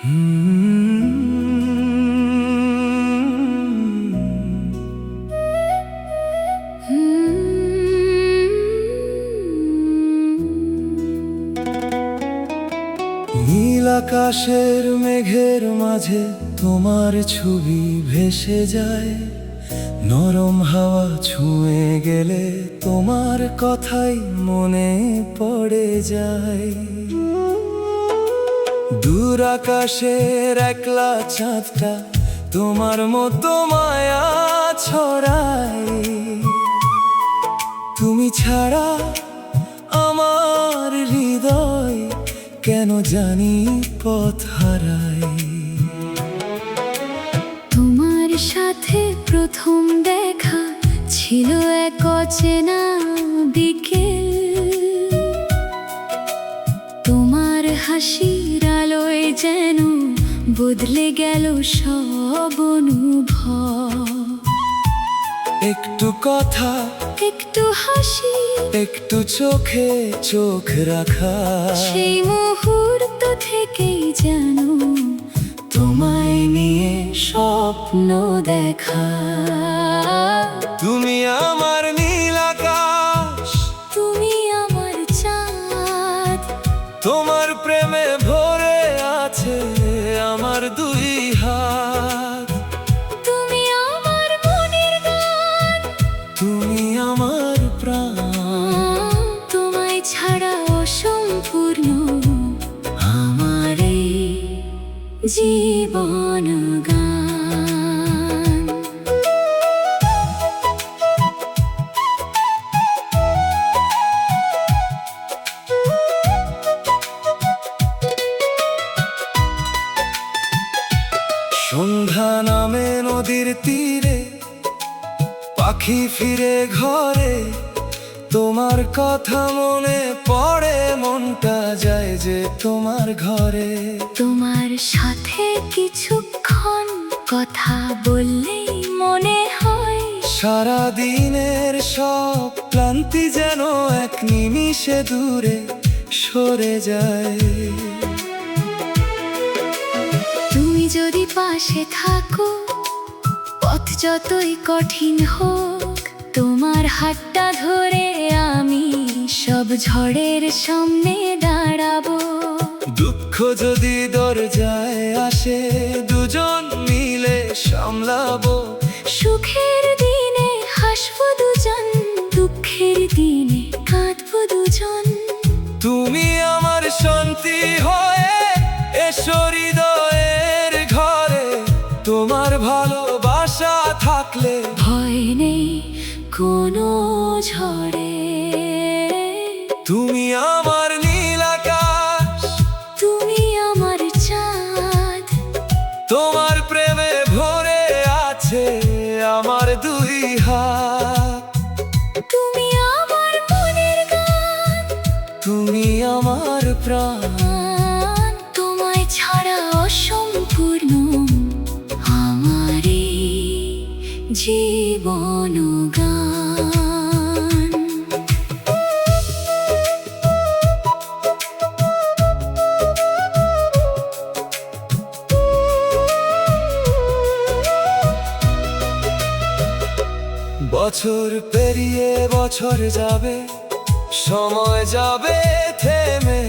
নীল আকাশের মেঘের মাঝে তোমার ছবি ভেসে যায়, নরম হাওয়া ছুঁয়ে গেলে তোমার কথাই মনে পড়ে যায়। দূর আকাশের একলা চাঁদটা তোমার মতো মায়া ছড়ায়, তুমি ছাড়া আমার হৃদয় কেন জানি পথ হারায়। তোমার সাথে প্রথম দেখা ছিল এক অচেনা বিকেল, তোমার হাসির আলোয় যেন বদলে গেল সব অনুভব। একটু কথা, একটু হাসি, একটু চোখে চোখ রাখা, সেই মুহূর্ত থেকেই যেন তোমায় নিয়ে স্বপ্ন দেখা। তুমি আমার নীল আকাশ, তুমি আমার চাঁদ, তোমার প্রেমে ভরে আছে আমার দুই হাত। তুমি আমার মনের গান, তুমি আমার প্রাণ, তোমায় ছাড়া অসম্পূর্ণ আমার এই জীবন গান। সন্ধ্যা নামে নদীর তীরে, পাখি ফিরে ঘরে, তোমার কথা মনে পড়ে, মনটা যায় যে তোমার ঘরে। তোমার সাথে কিছুক্ষণ কথা বললেই মনে হয় সারা দিনের সব ক্লান্তি যেন এক নিমিষে দূরে সরে যায়। তুমি যদি পাশে থাকো, পথ যতই কঠিন হোক, তোমার হাতটা ধরে আমি সব ঝড়ের সামনে দাঁড়াবো। দুঃখ যদি দরজায় আসে, দুজন মিলে সামলাবো। সুখের দিনে হাসবো দুজন, দুঃখের দিনে কাঁদবো দুজন। তুমি আমার শান্তি হয়ে এসো হৃদয়ের ঘরে, তোমার ভালোবাসা থাকলে ভয় নেই কোনো ঝড়ে। তুমি আমার নীল আকাশ, তুমি আমার চাঁদ, তোমার প্রেমে ভরে আছে আমার দুই হাত। তুমি আমার মনের গান, তুমি আমার প্রাণ, তোমায় ছাড়া অসম্পূর্ণ আমার এই জীবন গান। বছর পেরিয়ে বছর যাবে, সময় যাবে থেমে,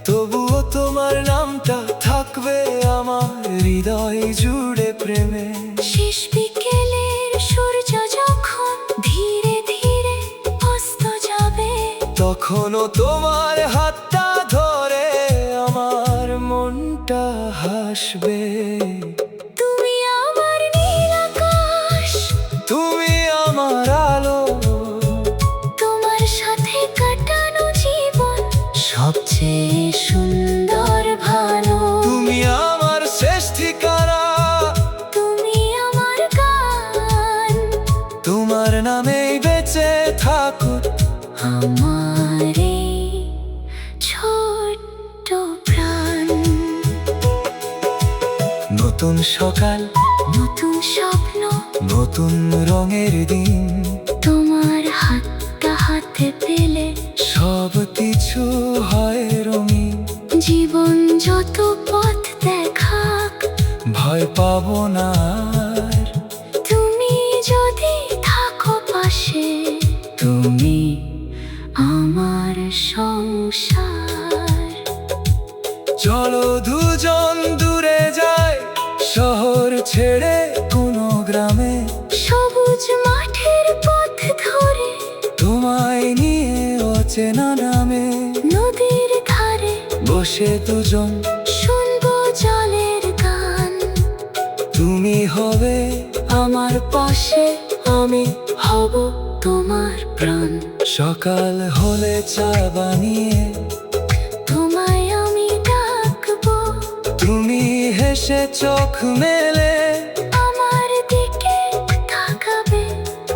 তবুও তোমার নামটা থাকবে আমার হৃদয় জুড়ে প্রেমে। শেষ বিকেলের সূর্য যখন ধীরে ধীরে অস্ত যাবে, তখনও তোমার হাতটা ধরে আমার মনটা হাসবে। তুমি আমার নীল আকাশ, তুমি আমার আলো, তোমার সাথে কাটানো জীবন সবচেয়ে সুন্দর ভালো। তুমি আমার শেষ ঠিকানা, তুমি আমার গান, তোমার নামেই বেঁচে থাকুক আমার এই ছোট্ট প্রাণ। নতুন সকাল, নতুন স্বপ্ন, নতুন রঙের দিন, তোমার হাতটা হাতে পেলে সব কিছু হয় রঙিন। জীবন যত পথ দেখাক, ভয় পাবো না আর। তুমি যদি থাকো পাশে, তুমি আমার সংসার। চলো দুজন দূরে যাই, শহর ছেড়ে কোনো গ্রামে, সবুজ মাঠের পথ ধরে, তোমায় নিয়ে অচেনা নামে, নদীর ধারে বসে দুজন শুনবো জলের গান। তুমি হবে আমার পাশে, আমি হব তোমার প্রাণ। সকাল হলে চা বানিয়ে তোমায় আমি ডাকবো, তুমি হেসে চোখ মেলে, আমার দিকে তাকাবে।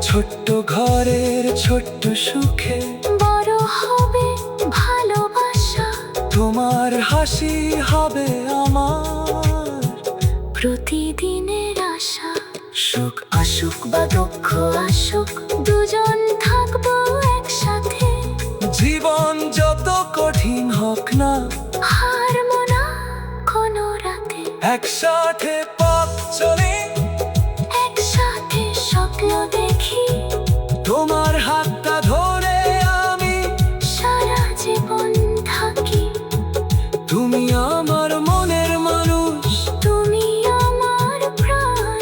ছোট্ট ঘরের ছোট্ট সুখে বড় হবে ভালোবাসা, তোমার হাসি হবে আমার প্রতিদিনের আশা। সুখ। আসুক বা দুঃখ আসুক, দুজন থাকবো একসাথে। জীবন যত কঠিন হোক না, হারবো না কোনো রাতে। একসাথে পথ চলে, একসাথে স্বপ্ন দেখি, তোমার হাতটা ধরে আমি সারা জীবন থাকি। তুমি আমার মনের মানুষ, তুমি আমার প্রাণ,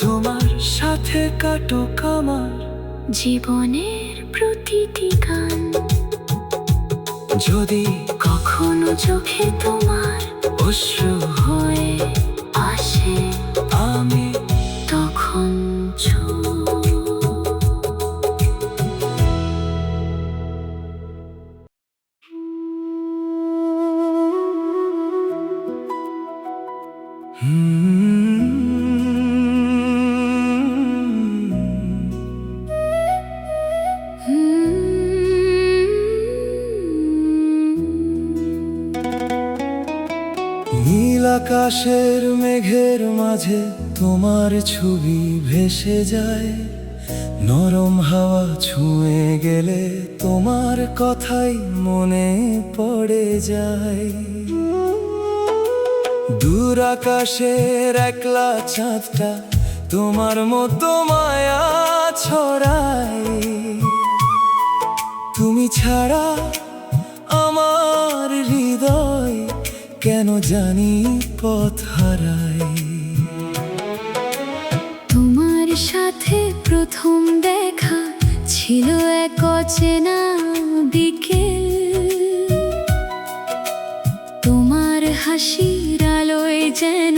তোমার সাথে কাটুক আমার জীবনের প্রতিটি গান। যদি কখনো চোখে তোমার অশ্রু হয়ে আসে, আমি তখন চুপ। নীল আকাশের মেঘের মাঝে তোমার ছবি ভেসে যায়, নরম হাওয়া ছুঁয়ে গেলে তোমার কথাই মনে পড়ে যায়। দূর আকাশের একলা চাঁদটা তোমার মতো মায়া ছড়ায়, তুমি ছাড়া আমার হৃদয় কেন জানি পথ হারায়। তোমার সাথে প্রথম দেখা ছিল এক অচেনা বিকেল, তোমার হাসির আলোয় যেন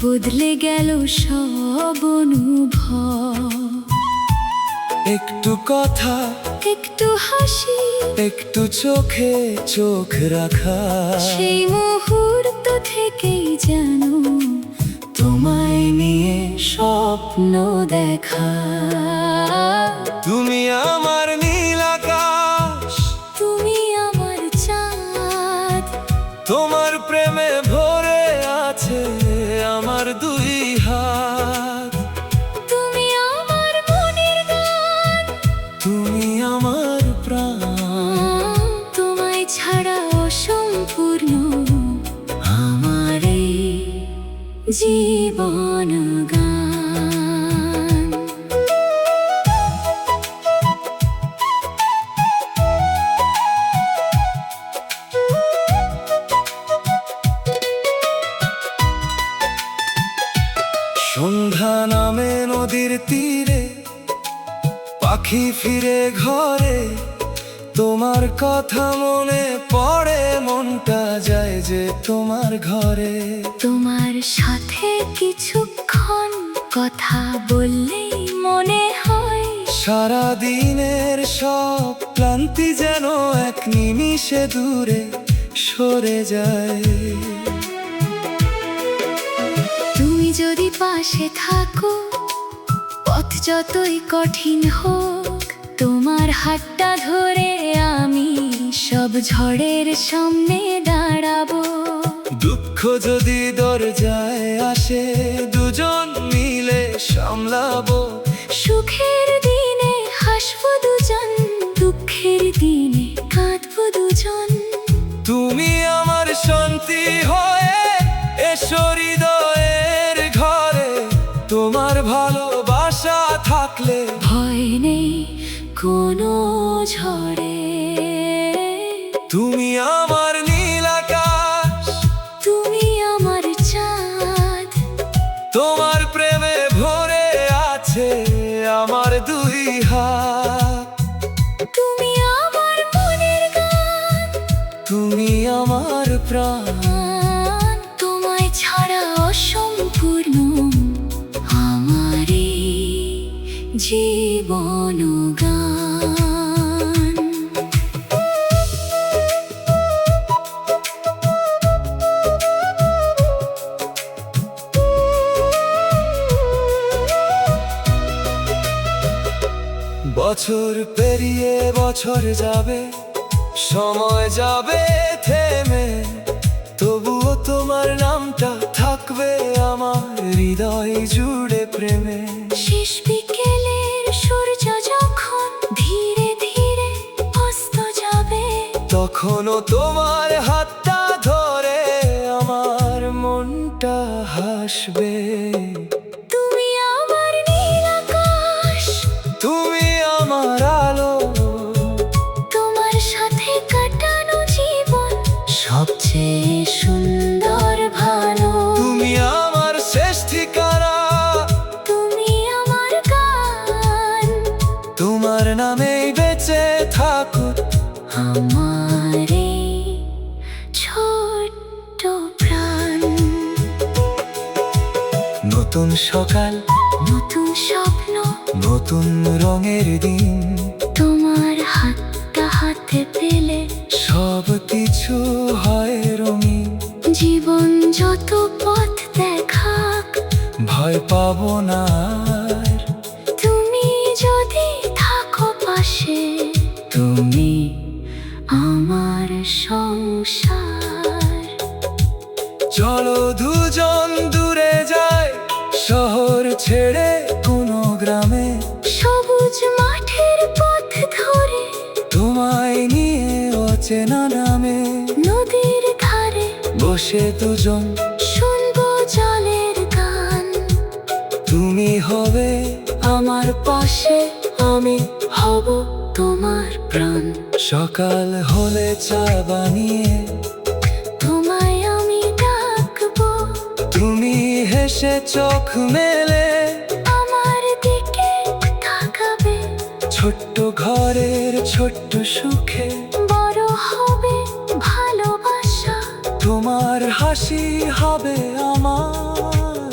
বদলে গেল সব অনুভব। একটু কথা, একটু হাসি, একটু চোখে চোখ রাখা, সেই মুহূর্ত থেকেই যেন তোমায় নিয়ে স্বপ্ন দেখা। তুমি আমার নীল আকাশ, তুমি আমার চাঁদ, তোমার প্রেমে ভরে আছে আমার দুই হাত। তুমি আমার মনের গান, তুমি আমার প্রাণ, তোমায় ছাড়া অসম্পূর্ণ আমার এই জীবন গান। সন্ধ্যা নামে নদীর তীরে, পাখি ফিরে ঘরে, তোমার কথা মনে পড়ে, মনটা যায় যে তোমার ঘরে। তোমার সাথে কিছুক্ষণ কথা বললেই মনে হয় সারা দিনের সব ক্লান্তি যেন এক নিমিষে দূরে সরে যায়। তুমি যদি পাশে থাকো, পথ যতই কঠিন হোক, তোমার হাতটা ধরে আমি সব ঝড়ের সামনে দাঁড়াবো। দুঃখ যদি দরজায় আসে, দুজন মিলে সামলাবো। সুখের দিনে হাসবো দুজন, দুঃখের দিনে কাঁদবো দুজন। তুমি আমার শান্তি হয়ে ঝরে। তুমি আমার নীল আকাশ, তুমি আমার চাঁদ, তোমার প্রেমে ভরে আছে আমার দুই হাত। তুমি আমার মনের গান, তুমি আমার প্রাণ, তোমায় ছাড়া অসম্পূর্ণ আমার এই জীবন গান। বছর পেরিয়ে বছর যাবে, সময় যাবে থেমে, তবুও তোমার নামটা থাকবে আমার হৃদয় জুড়ে প্রেমে। শেষ বিকেলের সূর্য যখন ধীরে ধীরে অস্ত যাবে, তখনও তোমার হাতটা ধরে আমার মনটা হাসবে। তুমি আমার নীল আকাশ, তুমি আমার আলো, তোমার সাথে কাটানো জীবন সবচেয়ে সুন্দর ভালো। তুমি আমার শেষ ঠিকানা, তুমি আমার গান, তোমার নামেই বেঁচে থাকুক আমার এই ছোট্ট প্রাণ। নতুন সকাল, নতুন স্বপ্ন, নতুন রঙের দিন, তোমার হাতটা হাতে পেলে সব কিছু হয় রঙিন। জীবন যত পথ দেখাক, ভয় পাবো না আর, তুমি যদি থাকো পাশে, তুমি আমার সংসার। চলো দুজন দূরে যাই, শহর ছেড়ে কোনো গ্রামে, সবুজ মাঠের পথ ধরে, তোমায় নিয়ে অচেনা নামে, নদীর ধারে বসে দুজন শুনবো জলের গান। তুমি হবে আমার পাশে, আমি হব তোমার প্রাণ। সকাল হলে চা বানিয়ে, তোমায় আমি ডাকবো, তুমি হেসে চোখ মেলে, আমার দিকে তাকাবে। ছোট্ট ঘরের ছোট্ট সুখে বড় হবে ভালোবাসা, তোমার হাসি হবে আমার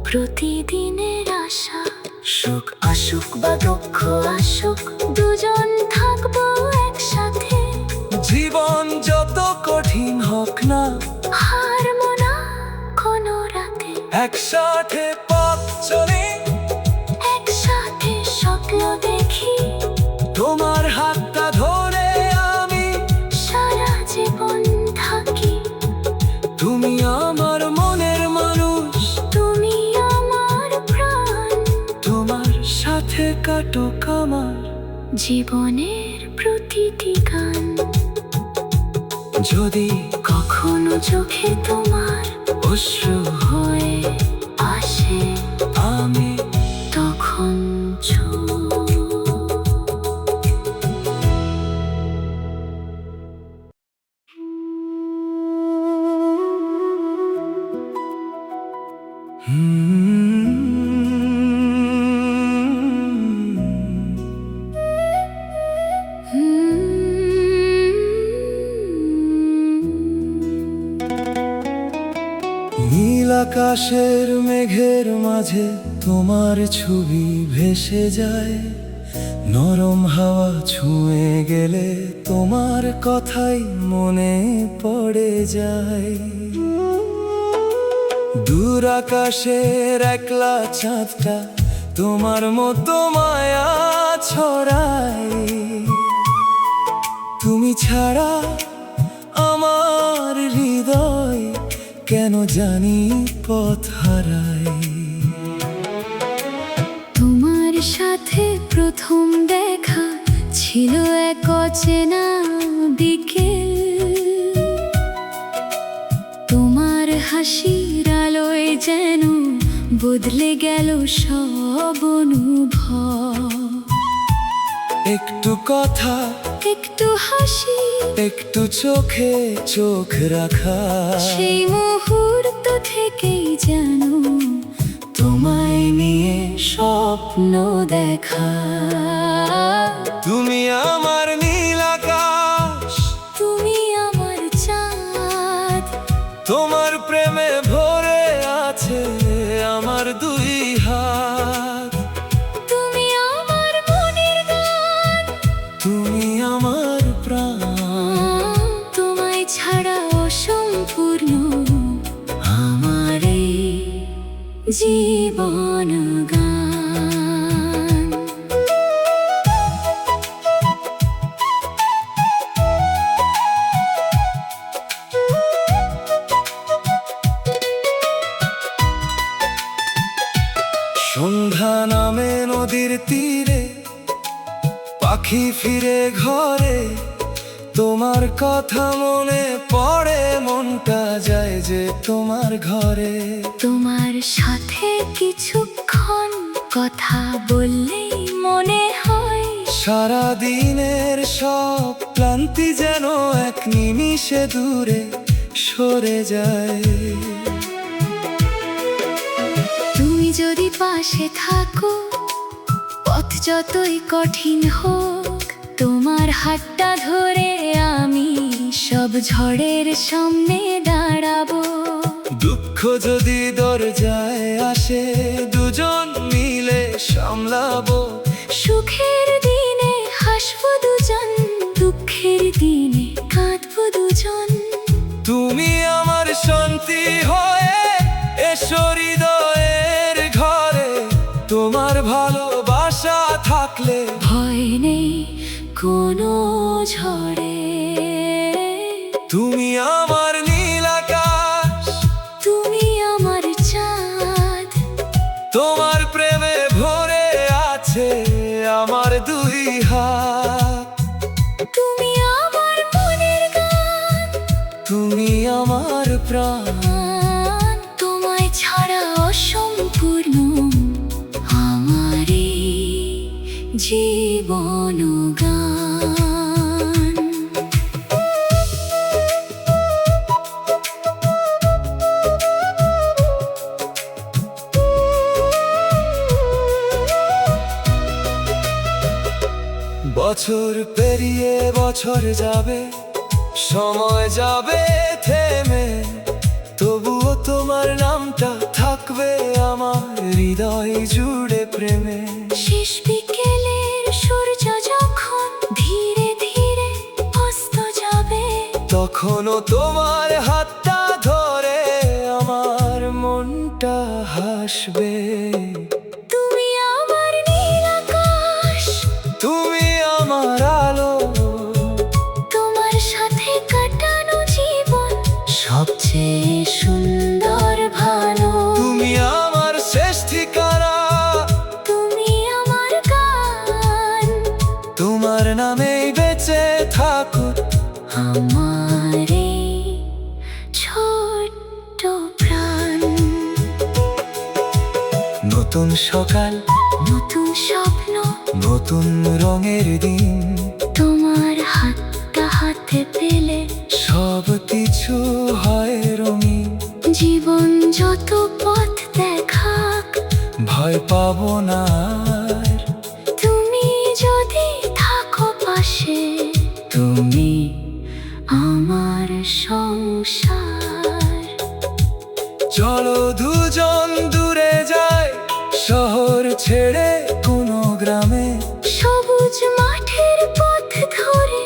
প্রতিদিনের আশা। সুখ। আসুক বা দুঃখ আসুক, দুজন থাকবো একসাথে। জীবন যত কঠিন হোক না, হারবো না কোনো রাতে, একসাথে পথ চলে, একসাথে স্বপ্ন দেখি। তোমার হাতটা ধরে আমি সারা জীবন থাকি। তুমি আমার মনের মানুষ, তুমি আমার প্রাণ, তোমার সাথে কাটুক আমার জীবনের প্রতিটি গান। যদি কখনো চোখে তোমার অশ্রু হয়ে আসে, আমি তখন চুপ। নীল আকাশের মেঘের মাঝে তোমার ছবি ভেসে যায়, নরম হাওয়া ছুঁয়ে গেলে তোমার কথাই মনে পড়ে যায়। দূর আকাশের একলা চাঁদটা তোমার মতো মায়া ছড়ায়, তুমি ছাড়া আমার হৃদয় কেন জানি পথ হারায়। তোমার সাথে প্রথম দেখা ছিল এক অচেনা বিকেল, তোমার হাসির আলোয় যেন বদলে গেল সব অনুভব। একটু কথা, একটু হাসি, একটু চোখে চোখ রাখা, সেই মুহূর্ত থেকেই যেন তোমায় নিয়ে স্বপ্ন দেখা। তুমি আমার নীল আকাশ, তুমি আমার চাঁদ, তোমার প্রেমে ভরে আছে আমার দুই হাত। তুমি আমার মনের গান, তুমি আমার প্রাণ, তোমায় ছাড়া অসম্পূর্ণ আমার এই জীবন গান। সন্ধ্যা নামে নদীর তীরে, পাখি ফিরে ঘরে, তোমার কথা মনে পড়ে, মনটা যায় যে তোমার ঘরে। তোমার সাথে কিছুক্ষণ কথা বললেই মনে হয় সারা দিনের সব ক্লান্তি যেন এক নিমিষে দূরে সরে যায়। তুমি যদি পাশে থাকো, পথ যতই কঠিন হোক, তোমার হাতটা ধরে আমি সব ঝড়ের সামনে দাঁড়াবো। দুঃখ যদি দরজায় আসে, দুজন মিলে সামলাবো। সুখের দিনে হাসবো দুজন, দুঃখের দিনে কাঁদবো দুজন। তুমি আমার শান্তি হয়ে এসো হৃদয়ের ঘরে, তোমার ভালোবাসা থাকলে ভয় নেই কোনো ঝড়ে। তুমি আমার নীল আকাশ, তুমি আমার চাঁদ, তোমার প্রেমে ভরে আছে আমার দুই হাত। তুমি আমার মনের গান, তুমি আমার প্রাণ, তোমায় ছাড়া অসম্পূর্ণ আমার এই জীবন গান। বছর পেরিয়ে বছর যাবে, সময় যাবে থেমে, তবুও তোমার নামটা থাকবে আমার হৃদয় জুড়ে প্রেমে। শেষ বিকেলের সূর্য যখন ধীরে ধীরে অস্ত যাবে, তখনও তোমার হাতটা ধরে আমার মনটা হাসবে। তুমি আমার নীল আকাশ, তুমি আমার আলো, তোমার সাথে কাটানো জীবন সবচেয়ে সুন্দর ভালো। তুমি আমার শেষ ঠিকানা, তুমি আমার গান, তোমার নামেই বেঁচে থাকুক আমার এই ছোট্ট প্রাণ। নতুন সকাল, নতুন স্বপ্ন, নতুন রঙের দিন, তোমার হাতটা হাতে পেলে সব কিছু হয় রঙিন। জীবন যত পথ দেখাক, ভয় পাবো না আর, তুমি যদি থাকো পাশে, তুমি আমার সংসার। চলো দুজন দূরে যাই, শহর ছেড়ে কোনো গ্রামে, সবুজ মাঠের পথ ধরে,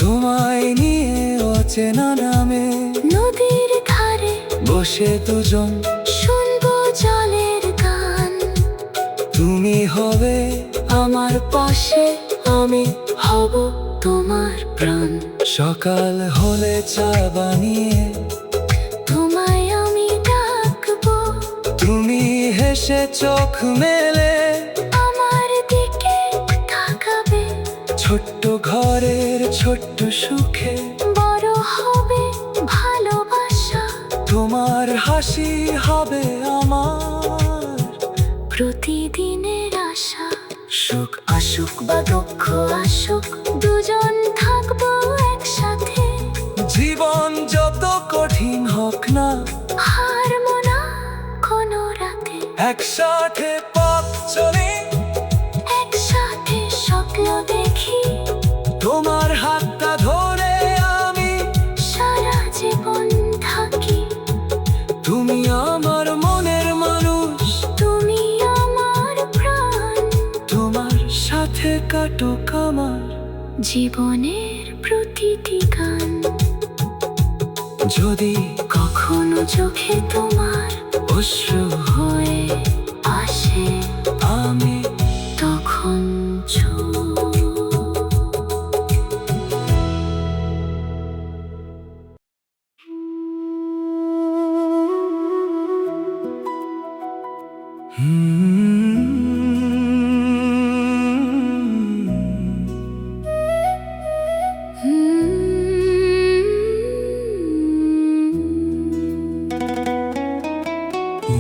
তোমায় নিয়ে অচেনা নামে, নদীর ধারে বসে দুজন শুনবো জলের গান। তুমি হবে আমার পাশে, আমি হব তোমার প্রাণ। সকাল হলে চা বানিয়ে তোমায় আমি ডাকবো, তুমি হেসে চোখ মেলে আমার দিকে তাকাবে। ছোট্ট ঘরের ছোট্ট সুখে বড় হবে ভালোবাসা, তোমার হাসি হবে আমার প্রতিদিনের আশা। সুখ আসুক বা দুঃখ আসুক, দুজন থাকবো একসাথে। জীবন যত কঠিন হোক না, হারবো না কোনো রাতে। একসাথে পথ চলে, একসাথে স্বপ্ন দেখি, তোমার হাতটা ধরে আমি সারা জীবন থাকি। তুমি আমার মনের মানুষ, তুমি আমার প্রাণ, তোমার সাথে কাটুক আমার জীবনের প্রতিটি গান। যদি কখনো চোখে তোমার অশ্রু হয়ে আসে, আমি তখন চুপ।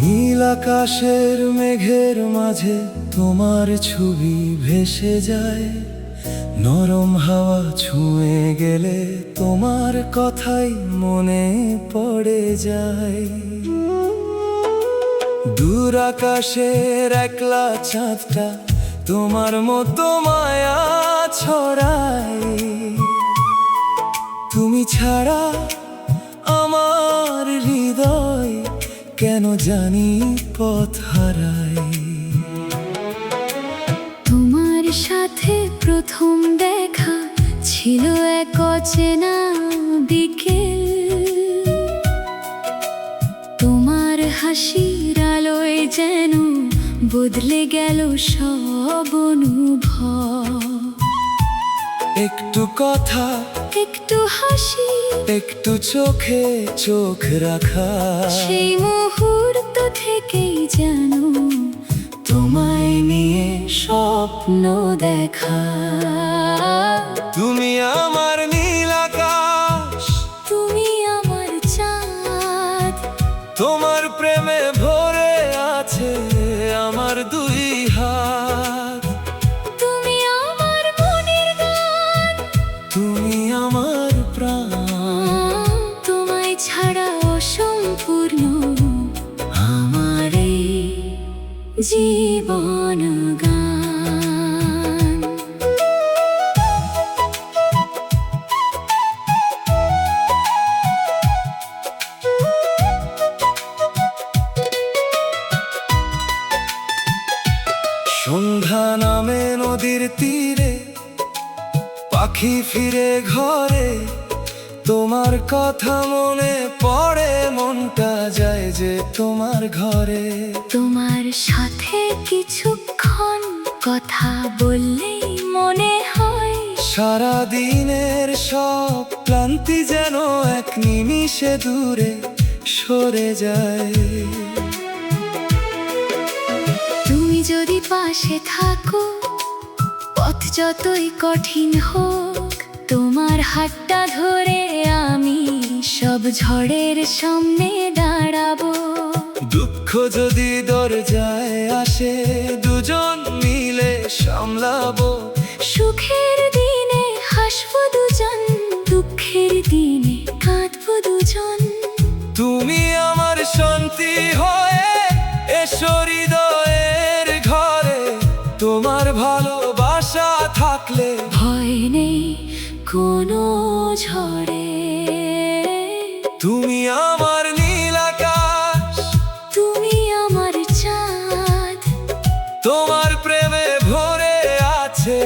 নীল আকাশের মেঘের মাঝে তোমার ছবি ভেসে যায়, নরম হাওয়া ছুঁয়ে গেলে তোমার কথাই মনে পড়ে যায়। দূর আকাশের একলা চাঁদটা তোমার মতো মায়া ছড়ায়, তুমি ছাড়া আমার হৃদয় কেন জানি পথ হারায়। তোমার সাথে প্রথম দেখা ছিল এক অচেনা বিকেল, তোমার হাসির আলোয় যেন বদলে গেল সব অনুভব। একটু কথা, একটু হাসি, একটু চোখে চোখ রাখা, সেই মুহূর্ত থেকেই যেন তোমায় নিয়ে স্বপ্ন দেখা। তুমি আমার নীল আকাশ, তুমি আমার চাঁদ, তোমার প্রেমে ভরে আছে আমার দুই হাত। তুমি আমার মনের গান, তুমি আমার প্রাণ, তোমায় ছাড়া অসম্পূর্ণ আমার এই জীবন গান। সন্ধ্যা নামে নদীর তীরে, পাখি ফিরে ঘরে, তোমার কথা মনে পড়ে, মনটা যায় যে তোমার ঘরে। তোমার সাথে কিছুক্ষণ কথা বললেই মনে হয় সারা দিনের সব ক্লান্তি যেন এক নিমিষে দূরে সরে যায়। তুমি যদি পাশে থাকো, পথ যতই কঠিন হোক, তোমার হাতটা ধরে আমি সব ঝড়ের সামনে দাঁড়াবো। দুঃখ যদি দরজায় আসে, দুজন মিলে সামলাবো। সুখের দিনে হাসবো দুজন, দুঃখের দিনে কাঁদবো দুজন। তুমি আমার শান্তি হয়ে এসো হৃদয়ের ঘরে, তোমার ভালোবাসা থাকলে ভয় নেই কোনো ঝড়ে। তুমি আমার নীল আকাশ, তুমি আমার চাঁদ, তোমার প্রেমে ভরে আছে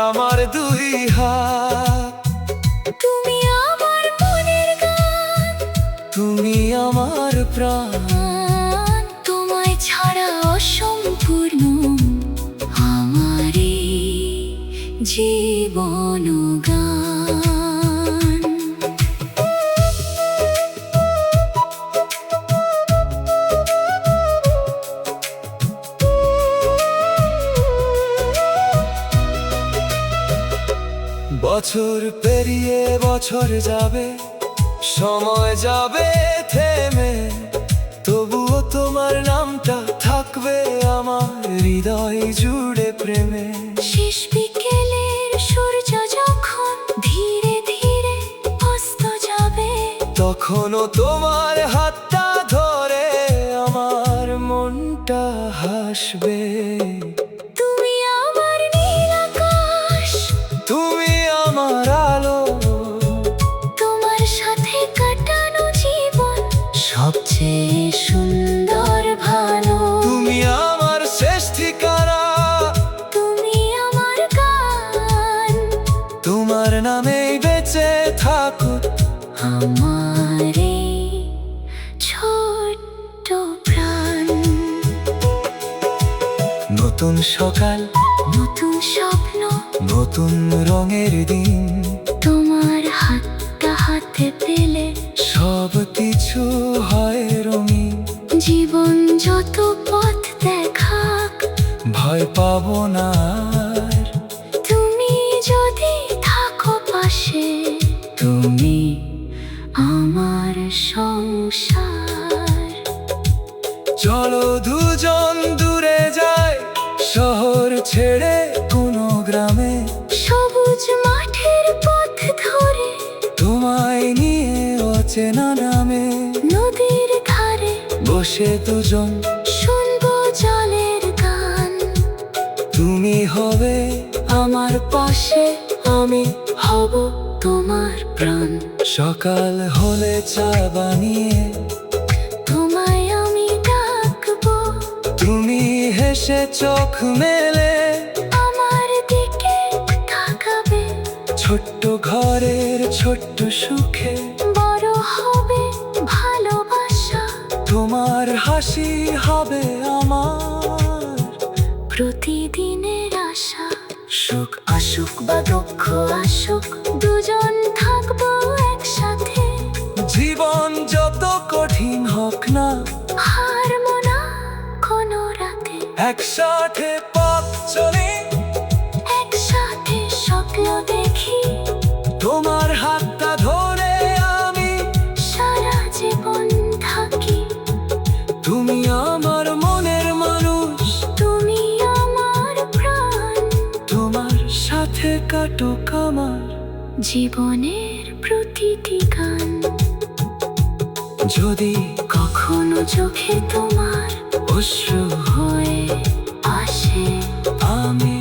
আমার দুই হাত। তুমি আমার মনের গান, তুমি আমার প্রাণ, তোমায় ছাড়া অসম্পূর্ণ আমার এই জীবন গান। বছর পেরিয়ে বছর যাবে, সময় যাবে থেমে, তবুও তোমার নামটা থাকবে থাকবে আমার হৃদয় জুড়ে প্রেমে। শেষ বিকেলের সূর্য যখন ধীরে ধীরে অস্ত যাবে, তখনও তোমার হাতটা ধরে আমার মনটা হাসবে। তুমি আমার নীল আকাশ, তুমি আমার আলো, তোমার সাথে কাটানো জীবন সবচেয়ে সুন্দর ভালো। তুমি আমার শেষ ঠিকানা, তুমি আমার গান, তোমার নামেই বেঁচে থাকুক আমার এই ছোট্ট প্রাণ। নতুন সকাল, নতুন স্বপ্ন, নতুন রঙের দিন, তোমার হাতটা হাতে পেলে সব কিছু হয় রঙিন। জীবন যত পথ দেখাক, ভয় পাবো না আর, তুমি যদি থাকো পাশে, তুমি আমার সংসার। চলো দুজন দূরে যাই, শহর ছেড়ে কোনো গ্রামে, সবুজ মাঠের পথ ধরে, তোমায় নিয়ে অচেনা নামে নদীর ধারে বসে দুজন শুনবো জলের গান। তুমি হবে আমার পাশে, আমি হব তোমার প্রাণ। সকাল হলে চা বানিয়ে তোমায় আমি ডাকবো, তুমি হেসে চোখ মেলে আমার দিকে তাকাবে। ছোট্ট ঘরের ছোট্ট সুখে বড় হবে ভালোবাসা, তোমার হাসি হবে আমার প্রতিদিনের আশা। সুখ আসুক বা দুঃখ আসুক, দুজন থাকবো একসাথে। জীবন যত কঠিন হোক না, হারবো না কোনো রাতে, একসাথে পথ চলে, একসাথে স্বপ্ন দেখি। তোমার হাতটা ধরে আমি সারা জীবন থাকি, তুমি আমার মনের মানুষ, তুমি আমার প্রাণ। তোমার সাথে কাটুক আমার জীবনের প্রতিটি গান। যদি কখনো চোখে তোমার অশ্রু হয়ে আসে, আমি